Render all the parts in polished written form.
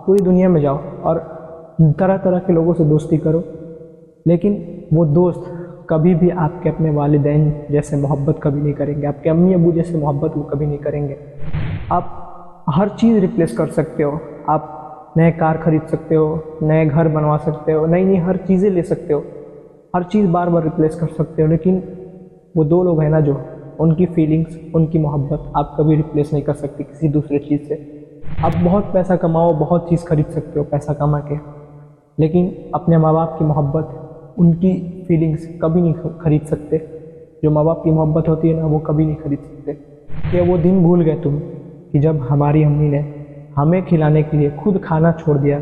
पूरी दुनिया में जाओ और तरह तरह के लोगों से दोस्ती करो, लेकिन वो दोस्त कभी भी आपके अपने वालिदैन जैसे मोहब्बत कभी नहीं करेंगे, आपके अम्मी अबू जैसे मोहब्बत वो कभी नहीं करेंगे। आप हर चीज़ रिप्लेस कर सकते हो, आप नए कार खरीद सकते हो, नए घर बनवा सकते हो, नई नई हर चीज़ें ले सकते हो, हर चीज़ बार बार रिप्लेस कर सकते हो, लेकिन वो दो लोग हैं ना जो उनकी फीलिंग्स, उनकी मोहब्बत आप कभी रिप्लेस नहीं कर सकते किसी दूसरे चीज़ से। आप बहुत पैसा कमाओ, बहुत चीज़ खरीद सकते हो पैसा कमा के, लेकिन अपने माँ बाप की मोहब्बत, उनकी फीलिंग्स कभी नहीं खरीद सकते। जो माँ बाप की मोहब्बत होती है ना, वो कभी नहीं खरीद सकते। क्या वो दिन भूल गए तुम कि जब हमारी अम्मी ने हमें खिलाने के लिए खुद खाना छोड़ दिया,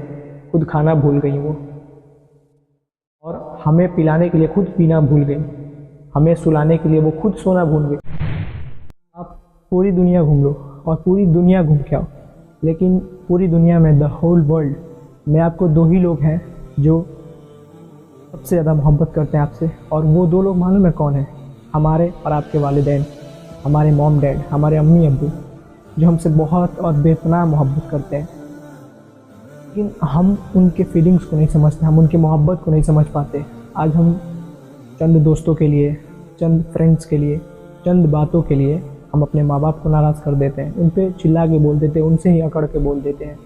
खुद खाना भूल गई वो, और हमें पिलाने के लिए खुद पीना भूल गई, हमें सुलाने के लिए वो खुद सोना भूल गई। आप पूरी दुनिया घूम लो और पूरी दुनिया घूम के आओ, लेकिन पूरी दुनिया में, द होल वर्ल्ड में, आपको दो ही लोग हैं जो सबसे ज़्यादा मोहब्बत करते हैं आपसे, और वो दो लोग मालूम है कौन है? हमारे और आपके वालिदैन, हमारे मॉम डैड, हमारे अम्मी अब्बू, जो हमसे बहुत और बेपनाह मोहब्बत करते हैं। लेकिन हम उनके फीलिंग्स को नहीं समझते, हम उनकी मोहब्बत को नहीं समझ पाते। आज हम चंद दोस्तों के लिए, चंद फ्रेंड्स के लिए, चंद बातों के लिए हम अपने माँ बाप को नाराज़ कर देते हैं, उन पर चिल्ला के बोल देते हैं, उनसे ही अकड़ के बोल देते हैं।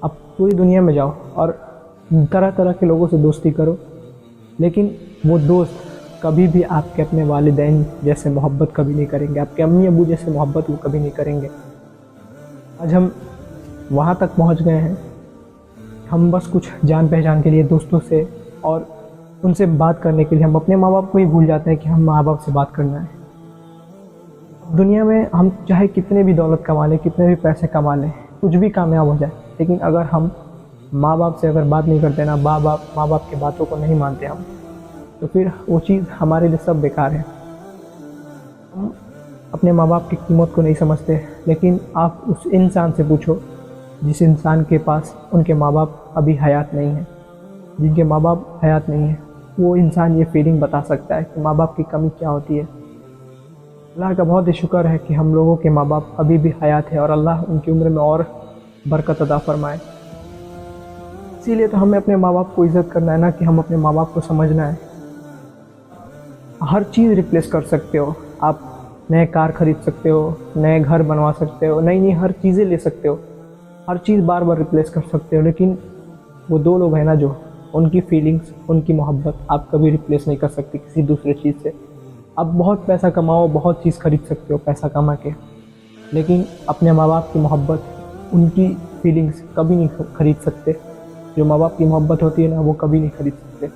आप पूरी दुनिया में जाओ और तरह तरह के लोगों से दोस्ती करो, लेकिन वो दोस्त कभी भी आपके अपने वालिदैन जैसे मोहब्बत कभी नहीं करेंगे, आपके अम्मी अबू जैसे मोहब्बत वो कभी नहीं करेंगे। आज हम वहाँ तक पहुँच गए हैं, हम बस कुछ जान पहचान के लिए दोस्तों से और उनसे बात करने के लिए हम अपने माँ बाप को ही भूल जाते हैं कि हम माँ बाप से बात करना है। दुनिया में हम चाहे कितने भी दौलत कमा लें, कितने भी पैसे कमा लें, कुछ भी कामयाब हो जाए, लेकिन अगर हम माँ बाप से अगर बात नहीं करते ना, माँ बाप की बातों को नहीं मानते हम, तो फिर वो चीज़ हमारे लिए सब बेकार है। हम अपने माँ बाप की कीमत को नहीं समझते, लेकिन आप उस इंसान से पूछो जिस इंसान के पास उनके माँ बाप अभी हयात नहीं है, जिनके माँ बाप हयात नहीं है, वो इंसान ये फीलिंग बता सकता है कि माँ बाप की कमी क्या होती है। अल्लाह का बहुत ही शुक्र है कि हम लोगों के माँ बाप अभी भी हयात है और अल्लाह उनकी उम्र में और बरकत अता फरमाए। इसीलिए तो हमें अपने माँ बाप को इज़्ज़त करना है ना, कि हम अपने माँ बाप को समझना है। हर चीज़ रिप्लेस कर सकते हो, आप नए कार खरीद सकते हो, नए घर बनवा सकते हो, नई नई हर चीज़ें ले सकते हो, हर चीज़ बार बार रिप्लेस कर सकते हो, लेकिन वो दो लोग हैं ना जो उनकी फीलिंग्स, उनकी मोहब्बत आप कभी रिप्लेस नहीं कर सकते किसी दूसरे चीज़ से। आप बहुत पैसा कमाओ, बहुत चीज़ खरीद सकते हो पैसा कमा के, लेकिन अपने माँ बाप की मोहब्बत, उनकी फीलिंग्स कभी नहीं खरीद सकते। जो माँ बाप की मोहब्बत होती है ना, वो कभी नहीं खरीद सकते।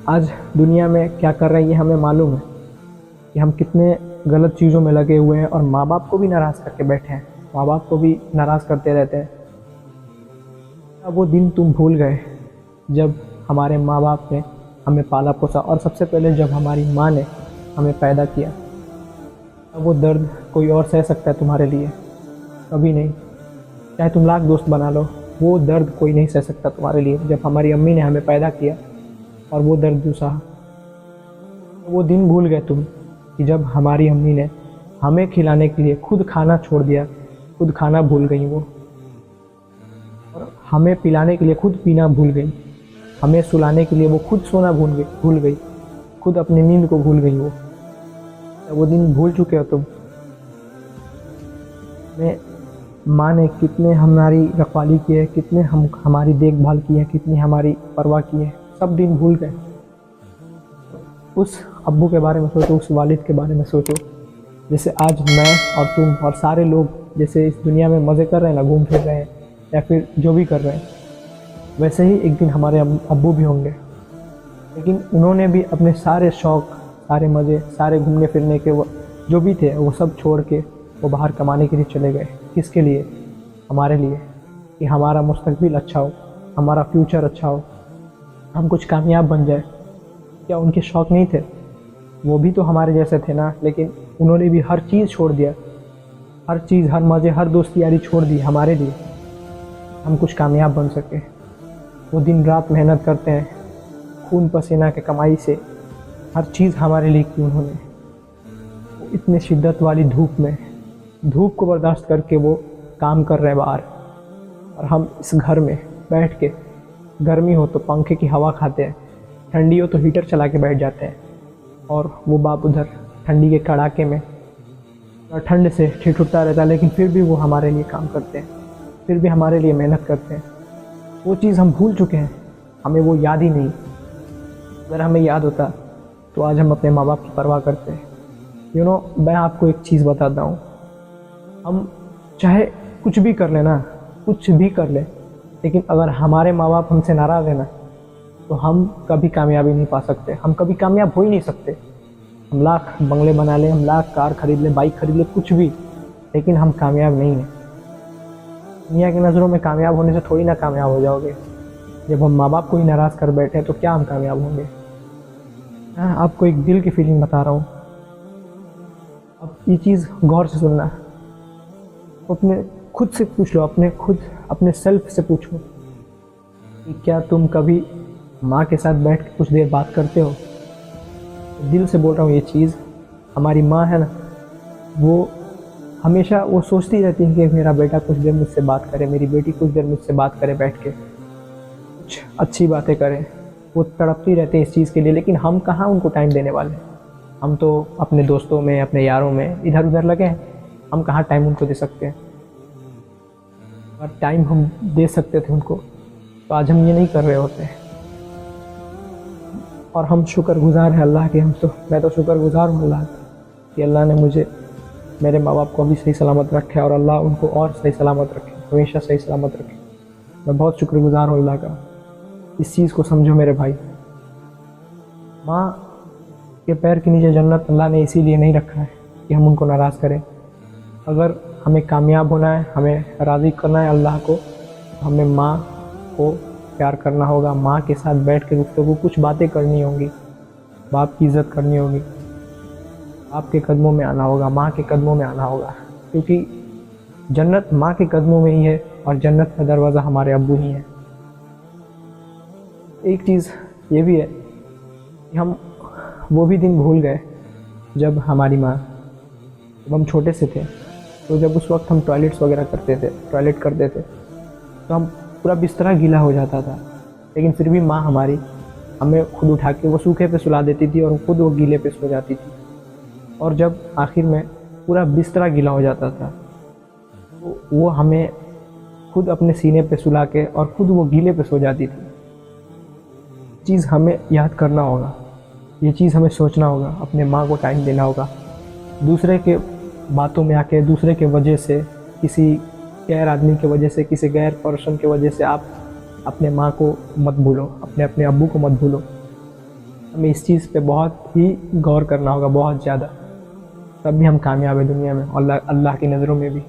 आज दुनिया में क्या कर रहे हैं ये हमें मालूम है कि हम कितने गलत चीज़ों में लगे हुए हैं, और माँ बाप को भी नाराज़ करके बैठे हैं, माँ बाप को भी नाराज़ करते रहते हैं। अब वो दिन तुम भूल गए जब हमारे माँ बाप ने हमें पाला पोसा, और सबसे पहले जब हमारी माँ ने हमें पैदा किया। अब वो दर्द कोई और सह सकता है तुम्हारे लिए? कभी नहीं। चाहे तुम लाख दोस्त बना लो, वो दर्द कोई नहीं सह सकता तुम्हारे लिए जब हमारी अम्मी ने हमें पैदा किया और वो दर्द जो सहा। वो दिन भूल गए तुम कि जब हमारी अम्मी ने हमें खिलाने के लिए खुद खाना छोड़ दिया, खुद खाना भूल गई वो, और हमें पिलाने के लिए खुद पीना भूल गई, हमें सुलाने के लिए वो खुद सोना भूल गई, खुद अपनी नींद को भूल गई वो दिन भूल चुके हो तुम। माँ ने कितने हमारी रखवाली की है, कितने हमारी देखभाल की है, कितनी हमारी परवाह की है, सब दिन भूल गए। उस अब्बू के बारे में सोचो, उस वालिद के बारे में सोचो, जैसे आज मैं और तुम और सारे लोग जैसे इस दुनिया में मज़े कर रहे हैं ना, घूम फिर रहे हैं या फिर जो भी कर रहे हैं, वैसे ही एक दिन हमारे अब्बू भी होंगे। लेकिन उन्होंने भी अपने सारे शौक़, सारे मज़े, सारे घूमने फिरने के वो जो भी थे, वो सब छोड़ के वो बाहर कमाने के लिए चले गए। किसके लिए? हमारे लिए, कि हमारा मुस्तकबिल अच्छा हो, हमारा फ्यूचर अच्छा हो, हम कुछ कामयाब बन जाए। क्या उनके शौक़ नहीं थे? वो भी तो हमारे जैसे थे ना, लेकिन उन्होंने भी हर चीज़ छोड़ दिया, हर चीज़, हर मज़े, हर दोस्ती यारी छोड़ दी हमारे लिए, हम कुछ कामयाब बन सके। वो दिन रात मेहनत करते हैं, खून पसीना के कमाई से हर चीज़ हमारे लिए की उन्होंने। इतने शिद्दत वाली धूप में, धूप को बर्दाश्त करके वो काम कर रहे हैं बाहर, और हम इस घर में बैठ के, गर्मी हो तो पंखे की हवा खाते हैं, ठंडी हो तो हीटर चला के बैठ जाते हैं, और वो बाप उधर ठंडी के कड़ाके में और ठंड से ठिठुरता रहता है, लेकिन फिर भी वो हमारे लिए काम करते हैं, फिर भी हमारे लिए मेहनत करते हैं। वो चीज़ हम भूल चुके हैं, हमें वो याद ही नहीं। अगर हमें याद होता तो आज हम अपने माँ बाप की परवाह करते हैं। मैं आपको एक चीज़ बताता हूँ, हम चाहे कुछ भी कर लें ना, कुछ भी कर लें, लेकिन अगर हमारे माँ बाप हमसे नाराज़ है ना, तो हम कभी कामयाबी नहीं पा सकते, हम कभी कामयाब हो ही नहीं सकते। हम लाख बंगले बना लें, हम लाख कार खरीद लें, बाइक खरीद लें, कुछ भी, लेकिन हम कामयाब नहीं हैं। दुनिया की नज़रों में कामयाब होने से थोड़ी ना कामयाब हो जाओगे। जब हम माँ बाप को ही नाराज़ कर बैठे हैं तो क्या हम कामयाब होंगे। हाँ, आपको एक दिल की फीलिंग बता रहा हूँ, अब ये चीज़ गौर से सुनना। अपने खुद से पूछ लो, अपने सेल्फ से पूछो कि क्या तुम कभी माँ के साथ बैठ के कुछ देर बात करते हो। दिल से बोल रहा हूँ ये चीज़। हमारी माँ है ना, वो हमेशा वो सोचती रहती है कि मेरा बेटा कुछ देर मुझसे बात करे, मेरी बेटी कुछ देर मुझसे बात करे, बैठ के कुछ अच्छी बातें करें। वो तड़पती रहती है इस चीज़ के लिए, लेकिन हम कहाँ उनको टाइम देने वाले हैं। हम तो अपने दोस्तों में, अपने यारों में इधर उधर लगे हैं, हम कहाँ टाइम उनको दे सकते हैं। और टाइम हम दे सकते थे उनको तो आज हम ये नहीं कर रहे होते। और हम शुक्रगुजार हैं अल्लाह के। मैं तो शुक्रगुजार हूँ अल्लाह कि अल्लाह ने मुझे, मेरे माँ बाप को अभी सही सलामत रखे, और अल्लाह उनको और सही सलामत रखे, हमेशा सही सलामत रखे। मैं बहुत शुक्रगुजार हूँ अल्लाह का। इस चीज़ को समझो मेरे भाई, माँ के पैर के नीचे जन्नत अल्लाह ने इसीलिए नहीं रखा है कि हम उनको नाराज़ करें। अगर हमें कामयाब होना है, हमें राज़ी करना है अल्लाह को, तो हमें माँ को प्यार करना होगा, माँ के साथ बैठ के गुफ्तगू, कुछ बातें करनी होंगी, बाप की इज़्ज़त करनी होगी, आपके कदमों में आना होगा, माँ के कदमों में आना होगा, क्योंकि जन्नत माँ के कदमों में ही है और जन्नत का दरवाज़ा हमारे अब्बू ही है। एक चीज़ ये भी है कि हम वो भी दिन भूल गए जब हमारी माँ, जब हम छोटे से थे, तो जब उस वक्त हम टॉयलेट करते थे तो हम पूरा बिस्तरा गीला हो जाता था, लेकिन फिर भी माँ हमारी हमें खुद उठा के वो सूखे पे सुला देती थी और खुद वो गीले पे सो जाती थी। और जब आखिर में पूरा बिस्तरा गीला हो जाता था तो वो हमें खुद अपने सीने पे सुला के और खुद वो गीले पे सो जाती थी। चीज़ हमें याद करना होगा, ये चीज़ हमें सोचना होगा, अपने माँ को टाइम देना होगा। दूसरे के बातों में आके, दूसरे के वजह से, किसी गैर आदमी के वजह से, किसी गैर पर्सन के वजह से आप अपने माँ को मत भूलो, अपने अब्बू को मत भूलो। हमें इस चीज़ पे बहुत ही गौर करना होगा, बहुत ज़्यादा, तब भी हम कामयाब हैं दुनिया में और अल्लाह की नज़रों में भी।